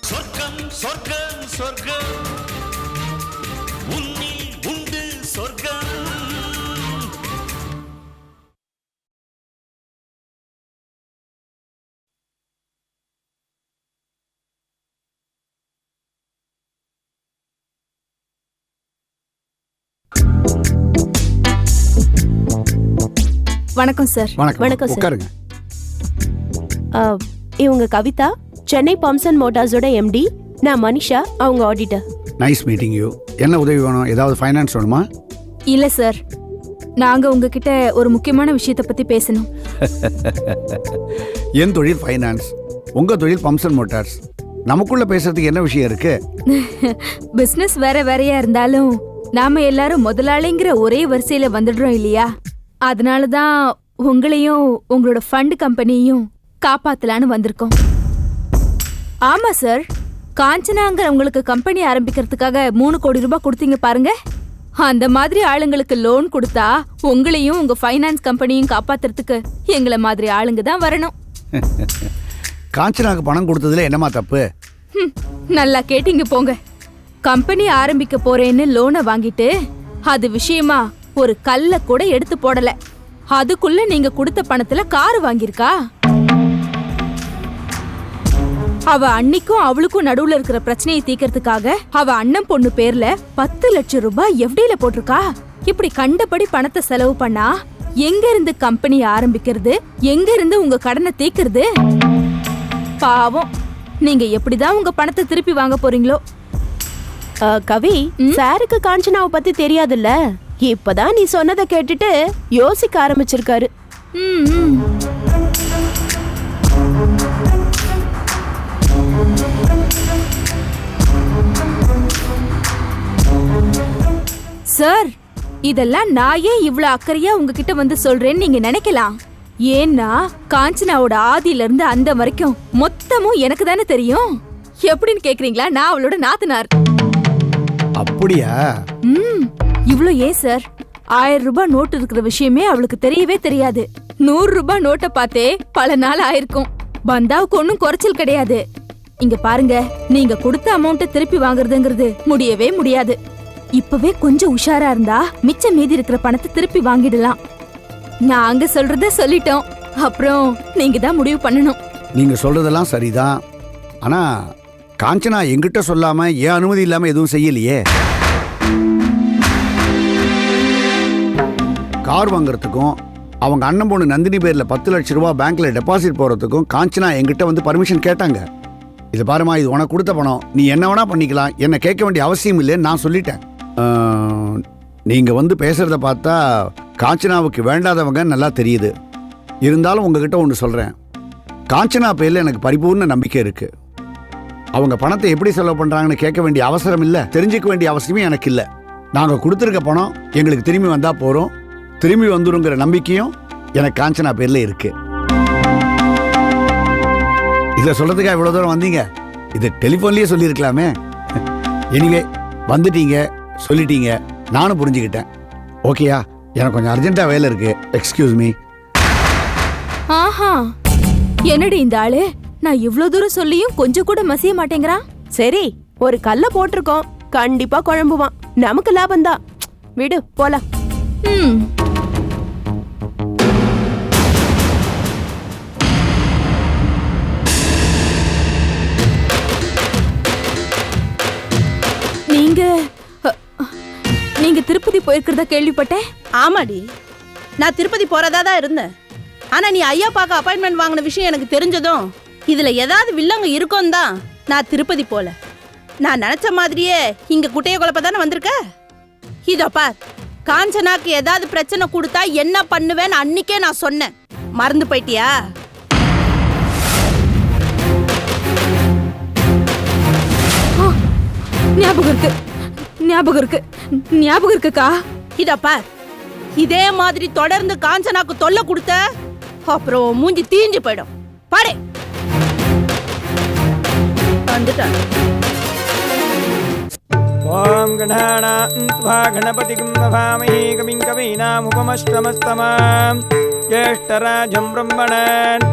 சொர்க்கம் சொர்க்கம் சொர்க்கம் உன்னில் உண்டு சொர்க்கம். வணக்கம் சார். வணக்கம் சார். உட்காருங்க. இவங்க கவிதா, சென்னை பம்ப்ஸ் அண்ட் மோட்டார்ஸோட எம்டி. நான் மனிஷா, அவங்க ஆடிட்டர். Nice meeting you. என்ன உதவி வேணும்? ஏதாவது ஃபைனான்ஸ் வேணுமா? இல்ல சார், நாங்க உங்ககிட்ட ஒரு முக்கியமான விஷயத்தை பத்தி பேசணும். என் தொழில் ஃபைனான்ஸ், உங்க தொழில் பம்ப்ஸ் அண்ட் மோட்டார்ஸ். நமக்குள்ள பேசுறதுக்கு என்ன விஷயம் இருக்கு? பிசினஸ் வேற வேறையா இருந்தாலும் நாம எல்லாரும் முதலாளிங்கிற ஒரே வரிசையில வந்துடுறோம் இல்லையா? அதனாலதான் உங்களையும் உங்களோட ஃபண்ட் கம்பெனியும் காப்பாத்தலான்னு வந்திருக்கோம். ஆமா சார், காஞ்சனாங்கிற உங்களுக்கு கம்பெனி ஆரம்பிக்கிறதுக்காக 3 கோடி ரூபாய் கொடுத்தீங்க பாருங்க. அந்த மாதிரி ஆளுங்களுக்கு லோன் கொடுத்தா உங்களையும் உங்க ஃபைனான்ஸ் கம்பெனியும் காப்பாத்துறதுக்கு எங்களை மாதிரி ஆளுங்க தான் வரணும். காஞ்சனாக்கு பணம் கொடுத்ததுல என்னமா தப்பு? நல்லா கேட்டீங்க போங்க. கம்பெனி ஆரம்பிக்க போறேன்னு லோனை வாங்கிட்டு அது விஷயமா ஒரு கல்ல கூட எடுத்து போடல. அதுக்குள்ள நீங்க கொடுத்த பணத்துல கார் வாங்கியிருக்கா. அவ அன்னிக்கும் அவளுக்கும் நடுவுல இருக்கிற பிரச்சனையை தீக்கிறதுக்காக அவ அண்ணன் பொண்ணு பேர்ல 10 லட்சம் ரூபாய் எஃப்டில போட்டிருக்கா. இப்படி கண்டபடி பணத்தை செலவு பண்ணா எங்க இருந்து கம்பெனி ஆரம்பிக்கிறது? எங்க இருந்து உங்க கடனை தீக்கிறது? பாவம், நீங்க எப்படிதான் உங்க பணத்தை திருப்பி வாங்க போறீங்களோ? கவி, சாருக்கு காஞ்சனாவை பத்தி தெரியாதுல்ல. இப்பதான் நீ சொன்னதை கேட்டுட்டு யோசிக்க ஆரம்பிச்சிருக்காரு. சார், இதெல்லாம் நான் ஏன் இவ்வளவு அக்கறையா உங்ககிட்ட வந்து சொல்றேன்னு நீங்க நினைக்கலாம். ஏன்னா காஞ்சனாவோட ஆதியில இருந்து அந்த வரைக்கும் மொத்தமும் எனக்கு தானே தெரியும். எப்படின்னு கேக்குறீங்களா? நான் அவளோட நாத்தனார். அப்படியா? இவ்ளோ ஏன் சார், 1000 ரூபாய் நோட்டு இருக்கிற விஷயமே அவளுக்கு தெரியவே தெரியாது. 100 ரூபாய் நோட்டை பார்த்தே பல நாள் ஆயிருக்கும். பந்தாவுக்கு ஒன்னும் குறைச்சல் கிடையாது. இங்க பாருங்க, நீங்க கொடுத்த அமௌண்ட்டை திருப்பி வாங்குறதுங்கிறது முடியவே முடியாது. இப்பவே கொஞ்சம் உஷாரா இருந்தா மிச்சம் மீதி இருக்கிற பணத்தை திருப்பி வாங்கிடலாம். நாங்க சொல்றத சொல்லிட்டோம், அப்புறம் நீங்க தான் முடிவு பண்ணணும். நீங்க சொல்றதெல்லாம் சரிதான். ஆனா காஞ்சனா எங்கிட்ட சொல்லாம ஏன் அனுமதி இல்லாம எதுவும் செய்யலையே. கார் வாங்குறதுக்கும் அவங்க அண்ணன் பொண்ணு நந்தினி பேர்ல 10 லட்சம் ரூபாய் பேங்க்ல டெபாசிட் போறதுக்கும் காஞ்சனா என்கிட்ட வந்து பர்மிஷன் கேட்டாங்க. இது பாருமா, இது உனக்கு கொடுத்த பணம், நீ என்ன வேணா பண்ணிக்கலாம், என்ன கேட்க வேண்டிய அவசியம் இல்லைன்னு நான் சொல்லிட்டேன். நீங்க வந்து பேசுறத பார்த்தா காஞ்சனாவுக்கு வேண்டாதவங்க நல்லா தெரியுது. இருந்தாலும் உங்ககிட்ட ஒன்று சொல்றேன், காஞ்சனா பேர்ல எனக்கு பரிபூர்ண நம்பிக்கை இருக்கு. அவங்க பணத்தை எப்படி செலவு பண்றாங்கன்னு கேட்க வேண்டிய அவசரம் இல்லை, தெரிஞ்சுக்க வேண்டிய அவசியமே எனக்கு இல்லை. நாங்கள் கொடுத்துருக்க பணம் எங்களுக்கு திரும்பி வந்தா போறோம், திரும்பி வந்துருங்கிற நம்பிக்கையும் எனக்கு காஞ்சனா பேர்ல இருக்கு. இதை சொல்றதுக்கா இவ்வளவு தூரம் வந்தீங்க? இது டெலிபோன்லயே சொல்லியிருக்கலாமே. எனிவே வந்துட்டீங்க, சொல்லிட்டீங்க, நானும் புரிஞ்சுக்கிட்டேன். ஓகேயா? எனக்கு கொஞ்சம் அர்ஜென்ட்டா வேலை இருக்கு. Excuse me. ஆஹா, என்னடி இந்த ஆளு நான் இவ்ளோ தூரம் சொல்லியும் கொஞ்சம் கூட மசிய மாட்டேங்கிறான். சரி, ஒரு கல்ல போட்டிருக்கோம், கண்டிப்பா குழம்புவான். நமக்கு லாபம் தான். விடு, போலாம். நீங்க திருப்பதி போயிருக்கிறதா கேள்விப்பட்டேன். ஆமாடி, நான் திருப்பதி போறதா தான் இருந்தேன். ஆனா நீ ஐயா பார்க்க அப்பாயின்மெண்ட் வாங்கின விஷயம் எனக்கு தெரிஞ்சதும் இதுல ஏதாவது வில்லங்க இருக்கும் தான் நான் திருப்பதி போல. நான் நினைச்ச மாதிரியே இங்க குட்டைய குழப்ப தானே வந்திருக்க. இதோ பார், காஞ்சனாக்கு ஏதாவது பிரச்சனை கொடுத்தா என்ன பண்ணுவேன்னு அன்னைக்கே நான் சொன்னேன். மறந்து போயிட்டியா? ஞாபகம் இருக்குக்கா. இதோ பார், இதே மாதிரி தொடர்ந்து காஞ்சனாக்கு தொல்லை கொடுத்த அப்புறம் மூஞ்சி தீஞ்சு போயிடும். பாரு வந்துட்டான். ஓம் கணாநாத்வா கணபதிம் நமாமஹே கவிம் கவீனாமுபமஸ்ரமஸ்தமாம் ஜேஷ்டராஜம் பிரம்மணான்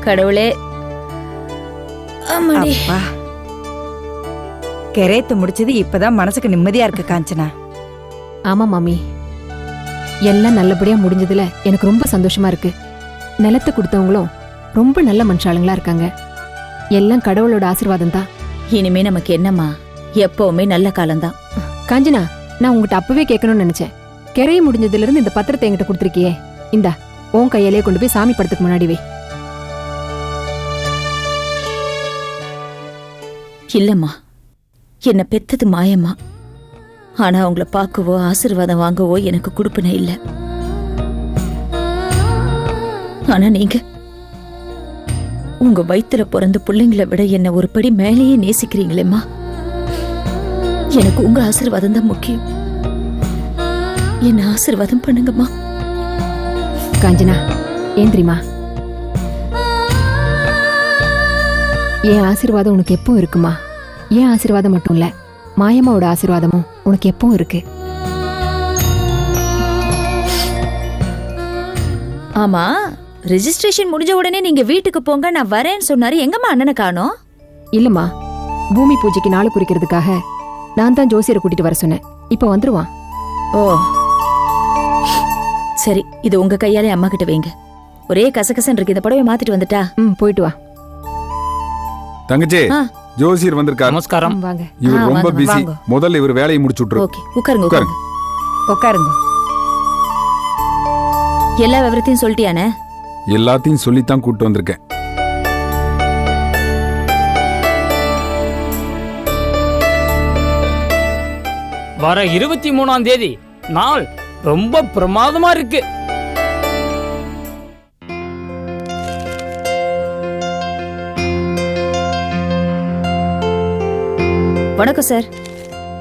கடவுளே. ஆமாடி. அப்பா, கெரேத்து முடிச்சது இப்பதான் மனசுக்கு நிம்மதியா இருக்கு காஞ்சனா. ஆமா மாமி, எல்லாம் நல்லபடியா முடிஞ்சதுல எனக்கு ரொம்ப சந்தோஷமா இருக்கு. நிலத்தை கொடுத்தவங்களும் ரொம்ப நல்ல மனுஷாளுங்களா இருக்காங்க. எல்லாம் கடவுளோட ஆசீர்வாதம் தான். இனிமே நமக்கு என்னம்மா, எப்பவுமே நல்ல காலம்தான். காஞ்சனா, நான் உங்ககிட்ட அப்பவே கேட்கணும்னு நினைச்சேன். கிரைய முடிஞ்சதுல இருந்து இந்த பத்திரத்தை என்கிட்ட கொடுத்துருக்கியே, இந்தா உன் கையிலே கொண்டு போய் சாமி படத்துக்கு முன்னாடி வை. இல்லம்மா, என்ன பெத்தது மாயம்மா. ஆனா அவங்கள பார்க்கவோ ஆசீர்வாதம் வாங்கவோ எனக்கு கொடுப்பனே இல்ல. ஆனா நீங்க உங்க வயித்துல பிறந்த பிள்ளைங்களை விட என்ன ஒரு படி மேலேயே நேசிக்கிறீங்களேம்மா. எனக்கு உங்க ஆசீர்வாதம் தான் முக்கியம். என்ன ஆசீர்வாதம் பண்ணுங்கம்மா. காஞ்சனா, ஏன் தெரியுமா, என் ஆசீர்வாதம் உனக்கு எப்பவும் இருக்குமா. என் ஆசீர்வாதம் மட்டும் இல்ல, மாயம்மாவோட ஆசீர்வாதமும் உனக்கு எப்பவும் இருக்கு. ஆமா, ரெஜிஸ்ட்ரேஷன் முடிஞ்ச உடனே நீங்க வீட்டுக்கு போங்க, நான் வரேன்னு சொன்னாரு. எங்கம்மா அண்ணனை காணோம்? இல்லம்மா, பூமி பூஜைக்கு நாள் குறிக்கிறதுக்காக நான் தான் ஜோசியரை கூட்டிட்டு வர சொன்னேன். இப்ப வந்துருவான். ஓ சரி, இது உங்க கையாலே அம்மா கிட்ட வைங்க. ஒரே கசகசன் இருக்கு, இந்த புடவை மாத்திட்டு வந்துட்டா. போயிட்டு வா. தங்கச்சி, ஜோசியர் வந்திருக்காரு. நமஸ்காரம். வாங்க. இவர் ரொம்ப வாங்க, பிஸி. வாங்க. முதல்ல இவர் வேலையை முடிச்சு விட்டுரு. ஓகே, உட்காருங்க உட்காருங்க. உட்காருங்க. எல்லா விவரத்தையும் சொல்லிட்டியானே? எல்லாத்தையும் சொல்லித்தான் கூட்டு வந்திருக்கேன். வர 23ஆம் தேதி நாள் ரொம்ப பிரமாதமா இருக்கு. வணக்கம் சார்.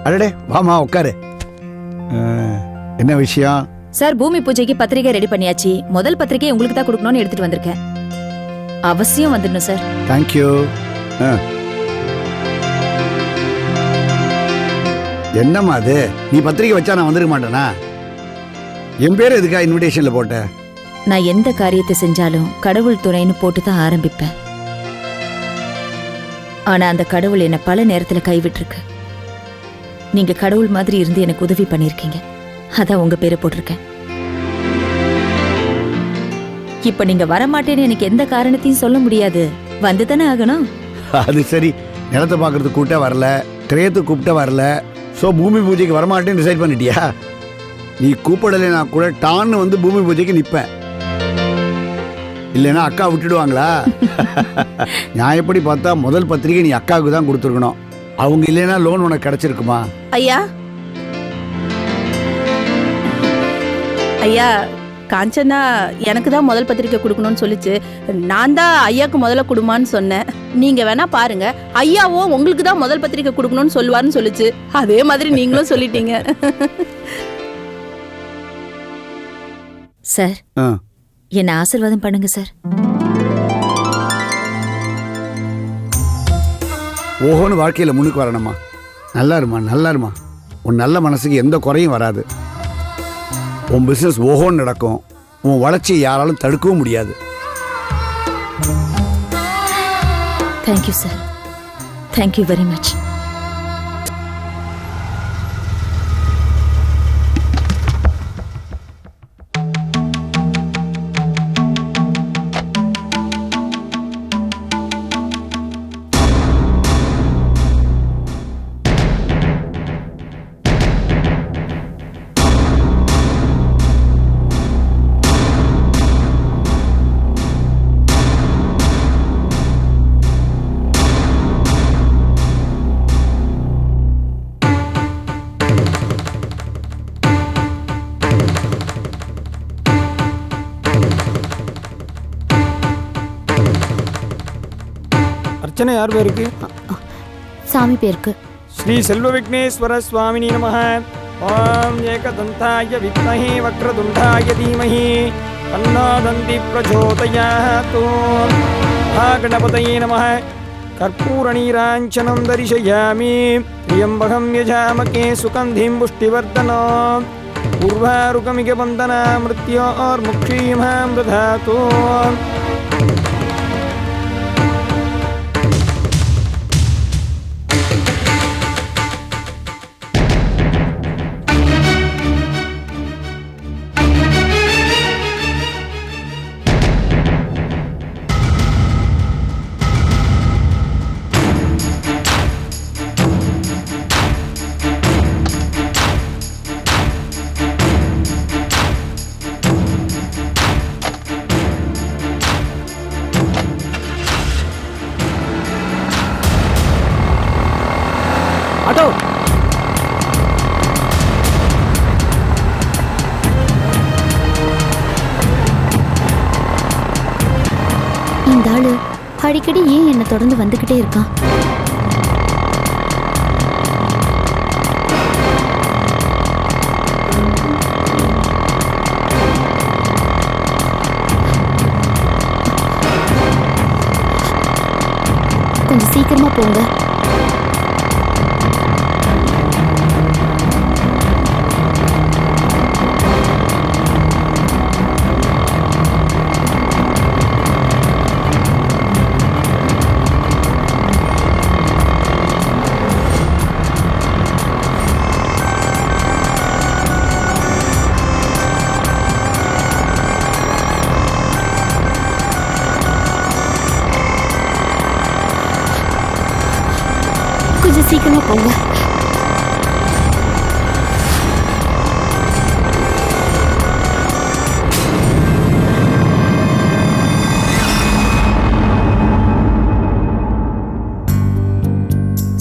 அடடே, வாமா உட்காரு. என்ன விஷயம்? சார், பூமி பூஜைக்கு பத்திரிகை ரெடி பண்ணியாச்சு. முதல் பத்திரிகை உங்களுக்கு தான் கொடுக்கணும்னு எடுத்துட்டு வந்திருக்கேன். அவசியம் வந்துடணும் சார். தேங்க்யூ. என்னம்மா அது, நீ பத்திரிக்கை வச்சா நான் வந்துருக்க மாட்டேனா? என் பேர் எதுக்கா இன்விடேஷன்ல போட்ட? நான் எந்த காரியத்தை செஞ்சாலும் கடவுள் துணைன்னு போட்டு தான் ஆரம்பிப்பேன். ஆனா அந்த கடவுள் என்ன பல நேரத்துல கைவிட்டிருக்கு. நீங்க கடவுள் மாதிரி இருந்து எனக்கு உதவி பண்ணிருக்கீங்க, அதான் உங்க பேரை போட்டிருக்கேன். இப்ப நீங்க வரமாட்டேன்னு எனக்கு எந்த காரணத்தையும் சொல்ல முடியாது, வந்துதானே ஆகணும். அது சரி, நிலத்தை பார்க்கறதுக்கு கூப்பிட்டா வரல, கிரயத்துக்கு கூப்பிட்டா வரல, ஸோ பூமி பூஜைக்கு வரமாட்டேன்னு டிசைட் பண்ணிட்டியா? நீ கூப்பிடலைன்னா கூட டான்னு வந்து பூமி பூஜைக்கு நிற்பேன். இல்லைன்னா அக்கா விட்டுடுவாங்களா? நான் எப்படி பார்த்தா முதல் பத்திரிகை நீ அக்காவுக்கு தான் கொடுத்துருக்கணும். அவங்க இல்லைன்னா லோன் உனக்கு கிடைச்சிருக்குமா? ஐயா ஐயா, காஞ்சனா எனக்கு தான் முதல் பத்திரிக்கை கொடுக்கணும்னு சொல்லிச்சு. நான் தான் ஐயாவுக்கு முதல்ல கொடுமான்னு சொன்னேன். நீங்க வேணா பாருங்க, ஐயாவோ உங்களுக்கு தான் முதல் பத்திரிக்கை கொடுக்கணும்னு சொல்லுவாருன்னு சொல்லிச்சு. அதே மாதிரி நீங்களும் சொல்லிட்டீங்க. சார், என்ன ஆசீர்வாதம் பண்ணுங்க சார். ஓஹோன்னு வாழ்க்கையில் முன்னுக்கு வரணுமா? நல்லா இருமா, நல்லா இருமா. உன் நல்ல மனசுக்கு எந்த குறையும் வராது. உன் பிஸ்னஸ் ஓஹோன்னு நடக்கும். உன் வளர்ச்சியை யாராலும் தடுக்கவும் முடியாது. Thank you sir, thank you very much. அர்ச்சனை யார் பேருக்கு? சாமி பேருக்கு. ஸ்ரீ செல்வ விக்னேஸ்வர சுவாமினி நமः. ஓம் ஏகதந்தாய வித்மஹே வக்ரதுண்டாய தீமஹி தன்னோ தந்தி பிரச்சோதயாத். மகாகணபதயே நமः. கற்பூரநீராஞ்சனம் தரிசயாமி. த்ரியம்பகம் யஜாமகே சுகந்திம் புஷ்டிவர்தனம். உர்வாருகமிக வந்தனா மிருத்யோர்முக்ஷீமாம் ததாது. ஆட்டோ. இந்த ஆளு அடிக்கடி ஏன் என்ன தொடர்ந்து வந்துகிட்டே இருக்கான்? கொஞ்சம் சீக்கிரமா போங்க. கொஞ்சம் சீக்கிரமா போங்க.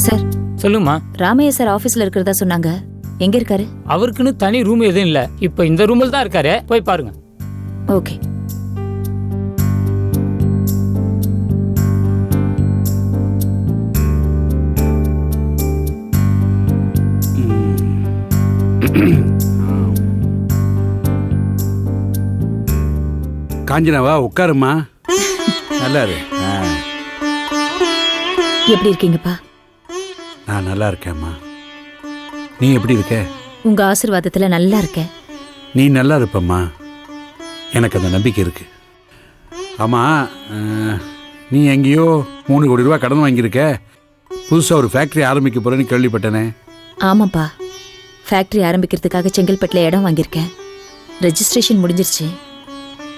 சார், சொல்லுமா. ராமையா சார் ஆபீஸ்ல இருக்கிறதா சொன்னாங்க. எங்க இருக்காரு? அவருக்குன்னு தனி ரூம் எதுவும் இல்ல, இப்ப இந்த ரூம்ல தான் இருக்காரு, போய் பாருங்க. ஓகே. காஞ்சனாவா, உட்காருமா. நல்லா இரு. எப்படி இருக்கீங்கப்பா? நான் நல்லா இருக்கேம்மா. நீ எப்படி இருக்க? உங்க ஆசீர்வாதத்துல நல்லா இருக்கேன். நீ நல்லா இருப்பம்மா, எனக்கு அந்த நம்பிக்கை இருக்கு. ஆமா, நீ எங்கேயோ 3 கோடி ரூபா கடன் வாங்கியிருக்க, புதுசாக ஒரு ஃபேக்டரி ஆரம்பிக்க போறேன்னு கேள்விப்பட்டனே. ஆமாப்பா, ஃபேக்டரி ஆரம்பிக்கிறதுக்காக செங்கல்பட்டுல இடம் வாங்கியிருக்கேன். ரெஜிஸ்ட்ரேஷன் முடிஞ்சிருச்சு.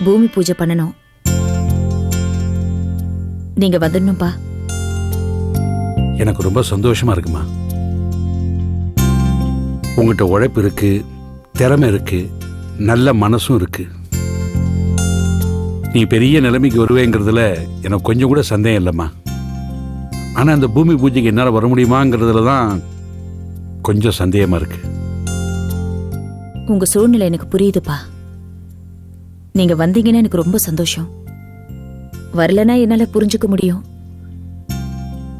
பூமி பூஜை பண்ணணும். நீங்க வந்துடணும்பா. எனக்கு ரொம்ப சந்தோஷமா இருக்குமா. உங்ககிட்ட உழைப்பு இருக்கு, திறமை இருக்கு, நல்ல மனசும் இருக்கு. நீ பெரிய நிலைமைக்கு வருவேங்கிறதுல எனக்கு கொஞ்சம் கூட சந்தேகம் இல்லைம்மா. ஆனால் அந்த பூமி பூஜைக்கு என்னால் வர முடியுமாங்கிறதுல தான் கொஞ்சம் சந்தேகமா இருக்கு. உங்க சூழ்நிலை எனக்கு புரியுதுப்பா. நீங்க வந்தீங்கன்னா எனக்கு ரொம்ப சந்தோஷம். வரலனா என்னால புரிஞ்சுக்க முடியும்.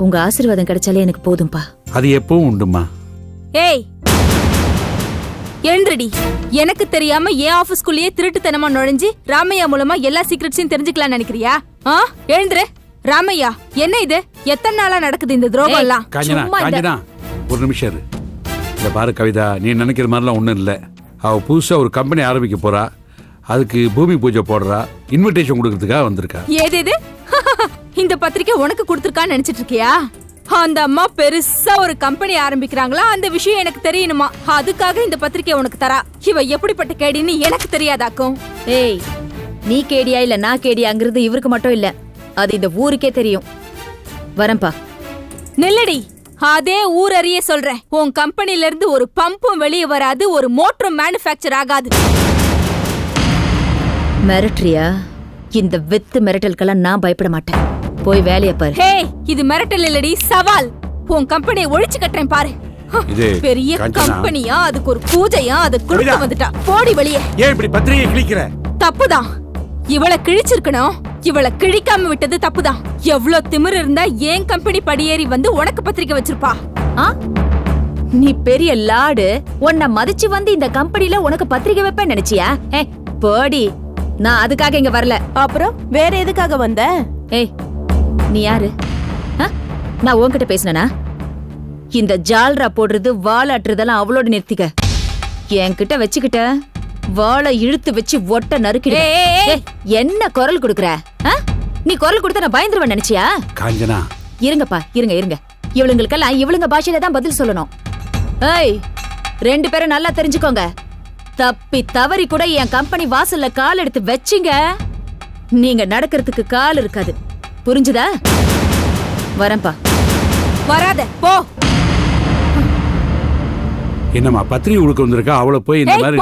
உங்க ஆசீர்வாதம் கிடைச்சாலே எனக்கு போதும்பா. அது எப்பவும் உண்டுமா. ஏய், எழுந்துடி. எனக்கு தெரியாம என் ஆபீஸ்க்குள்ளேயே திருட்டுத்தனமா நுழைஞ்சு ராமையா மூலமா எல்லா சீக்ரெட்ஸையும் தெரிஞ்சுக்கலாம் நினைக்கிறியா? எழுந்துரு. ராமையா, என்ன இது? எத்தனை நாளா நடக்குது இந்த துரோகம் எல்லாம்? காஞ்சனா, ஒரு நிமிஷம் இரு. இந்த பாரு கவிதா, நீ நினைக்கிற மாதிரிலாம் ஒன்றும் இல்லை. அவ புதுசாக ஒரு கம்பெனி ஆரம்பிக்க போறா, அதுக்கு பூமி பூஜை போடுறா, இன்விடேஷன் கொடுக்கறதுக்காக வந்திருக்கா. ஏதேது? இந்த பத்திரிக்கை உனக்கு கொடுத்துருக்கான்னு நினைச்சிட்டு இருக்கியா? அந்த அம்மா பெருசா ஒரு கம்பெனி ஆரம்பிக்கிறாங்களா, அந்த விஷயம் எனக்கு தெரியணுமா, அதுக்காக இந்த பத்திரிக்கை உனக்கு தரா. இவ எப்படிப்பட்ட கேடின்னு எனக்கு தெரியாதாக்கும். ஏய், நீ கேடியா இல்ல நான் கேடியாங்கிறது இவருக்கு மட்டும் இல்ல, அது இந்த ஊருக்கே தெரியும். வரம்பா. நெல்லடி, அதே ஊர் அறிய சொல்றேன். உன் கம்பெனில இருந்து ஒரு பம்பும் வெளியே வராது, ஒரு மோட்டரும் மேனுஃபேக்சர் ஆகாது. மிரட்டரியா? இந்த வெத்து மிரட்டலுக்கெல்லாம் நான் பயப்பட மாட்டேன். போய் வேலைய பாரு. ஹே, இது மிரட்டல் இல்லடி, சவால். உன் கம்பெனியை ஒழிச்சு கட்டுறேன் பாரு. பெரிய கம்பெனியா, அதுக்கு ஒரு பூஜையா, அது கொடுத்து வந்துட்டா. போடி வெளியே. ஏன் இப்படி பத்திரிகை கிழிக்கிற? தப்புதான். இவளை கிழிச்சிருக்கணும். இவளை கிழிக்காம விட்டது தப்புதான். எவ்வளவு திமிரு இருந்தா ஏன் கம்பெனி படியேறி வந்து உனக்கு பத்திரிக்கை வச்சிருப்பா? நீ பெரிய லாடு, உன்னை மதிச்சு வந்து இந்த கம்பெனில உனக்கு பத்திரிக்கை வைப்பேன் நினைச்சியா? போடி. நான் அதுக்காக இங்க வரல. அப்புறம் வேற எதுக்காக வந்த? ஏய், நீ யாரு? நான் உன்கிட்ட பேசினா? இந்த ஜால்ரா போடுறது வாளாட்டுறதெல்லாம் அவளோட நிறுத்திக்க. என்கிட்ட வச்சுக்கிட்ட வாளை இழுத்து வச்சு ஒட்ட நறுக்கிட. என்ன குரல் கொடுக்குற? நீ குரல் கொடுத்த நான் பயந்துருவேன் நினைச்சியா? காஞ்சனா, இருங்கப்பா, இருங்க. இவளுங்களுக்கெல்லாம் இவளுங்க பாஷையில தான் பதில் சொல்லணும். ஏய், 2 பேரும் நல்லா தெரிஞ்சுக்கோங்க. தப்பி தவறி கூட என் கம்பெனி வாசல்ல கால் எடுத்து வச்சிங்க, நீங்க நடக்கிறதுக்கு கால் இருக்காது. புரிஞ்சுதா? வரேன்பா. வராத, போ. என்னம்மா பத்திரிகை கொடுக்க வந்திருக்கா, அவளை போய் இந்த மாதிரி